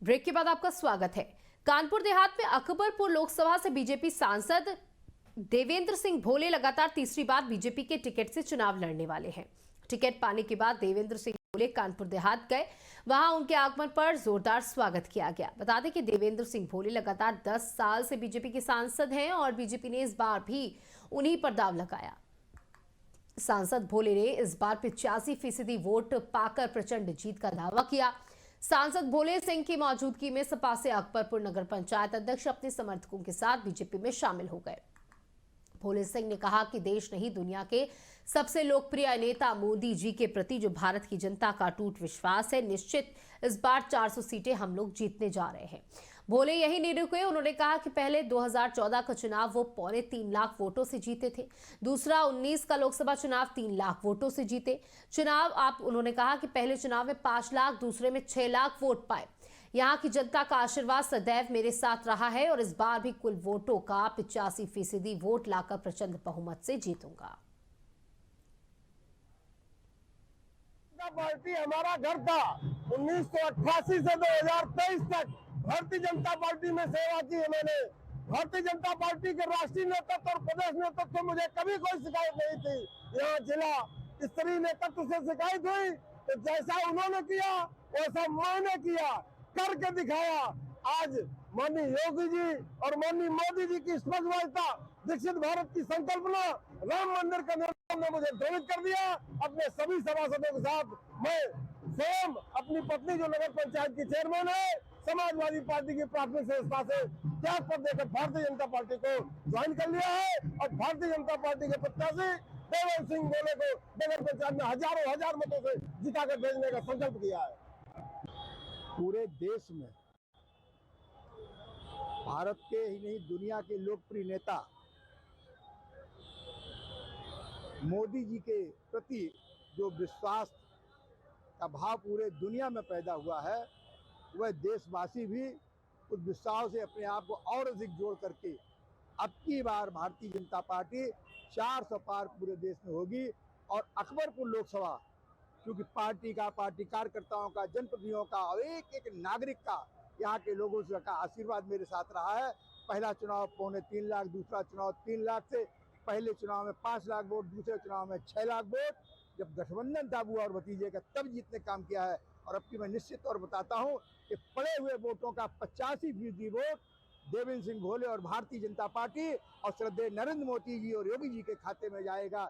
Break के बाद आपका स्वागत है। कानपुर देहात में अकबरपुर लोकसभा से बीजेपी सांसद देवेंद्र सिंह भोले लगातार तीसरी बार बीजेपी के टिकट से चुनाव लड़ने वाले हैं। टिकट पाने के बाद देवेंद्र सिंह भोले कानपुर देहात गए। वहां उनके आगमन पर जोरदार स्वागत किया गया। बता दें कि देवेंद्र सिंह भोले लगातार 10 साल से बीजेपी के सांसद हैं और बीजेपी ने इस बार भी उन्हीं पर दांव लगाया। सांसद भोले ने इस बार 85% वोट पाकर प्रचंड जीत का दावा किया। सांसद भोले सिंह की मौजूदगी में सपा से अकबरपुर नगर पंचायत अध्यक्ष अपने समर्थकों के साथ बीजेपी में शामिल हो गए। भोले सिंह ने कहा कि देश नहीं, दुनिया के सबसे लोकप्रिय नेता मोदी जी के प्रति जो भारत की जनता का अटूट विश्वास है, निश्चित इस बार 400 सीटें हम लोग जीतने जा रहे हैं। भोले यही नहीं रुके। उन्होंने कहा कि पहले 2014 का चुनाव वो 3.25 लाख वोटों से जीते थे। दूसरा 19 का लोकसभा चुनाव 3 लाख वोटों से जीते। उन्होंने कहा कि पहले चुनाव में 5 लाख, दूसरे में 6 लाख वोट पाए। यहाँ की जनता का आशीर्वाद सदैव मेरे साथ रहा है और इस बार भी कुल वोटों का 85% वोट लाकर प्रचंड बहुमत से जीतूंगा। पार्टी हमारा घर था। 1988 से 2023 तक भारतीय जनता पार्टी में सेवा की है मैंने। भारतीय जनता पार्टी के राष्ट्रीय नेतृत्व और प्रदेश नेतृत्व से मुझे कभी कोई शिकायत नहीं थी। यहाँ जिला स्तरीय नेतृत्व से शिकायत हुई तो जैसा उन्होंने किया वैसा मैंने किया, करके दिखाया। आज माननीय योगी जी और माननीय मोदी जी की स्पष्टता, विकसित भारत की संकल्पना, राम मंदिर का निर्माण ने मुझे प्रेरित कर दिया। अपने सभी सभासदों के साथ मैं स्वयं अपनी पत्नी जो नगर पंचायत की चेयरमैन है, समाजवादी पार्टी की प्राथमिक सदस्यता से त्याग पत्र देकर भारतीय जनता पार्टी को ज्वाइन कर लिया है और भारतीय जनता पार्टी के प्रत्याशी देवेंद्र सिंह भोले को नगर पंचायत में हजार मतों से जिताकर भेजने का संकल्प किया है। पूरे देश में भारत के ही नहीं, दुनिया के लोकप्रिय नेता मोदी जी के प्रति जो विश्वास का भाव पूरे दुनिया में पैदा हुआ है, वह देशवासी भी उस विश्वास से अपने आप को और अधिक जोड़ करके अब की बार भारतीय जनता पार्टी 400 पार पूरे देश में होगी। और अकबरपुर लोकसभा, क्योंकि पार्टी कार्यकर्ताओं का, जनप्रतिनिधियों का और एक एक नागरिक का, यहाँ के लोगों से का आशीर्वाद मेरे साथ रहा है। पहला चुनाव 3.25 लाख, दूसरा चुनाव 3 लाख से, पहले चुनाव में 5 लाख वोट, दूसरे चुनाव में 6 लाख वोट। जब गठबंधन था बुआ और भतीजे का, तब जीतने काम किया है। और अब की मैं निश्चित तौर बताता हूँ कि पड़े हुए वोटों का 85% वोट देवेंद्र सिंह भोले और भारतीय जनता पार्टी और श्रद्धेय नरेंद्र मोदी जी और योगी जी के खाते में जाएगा।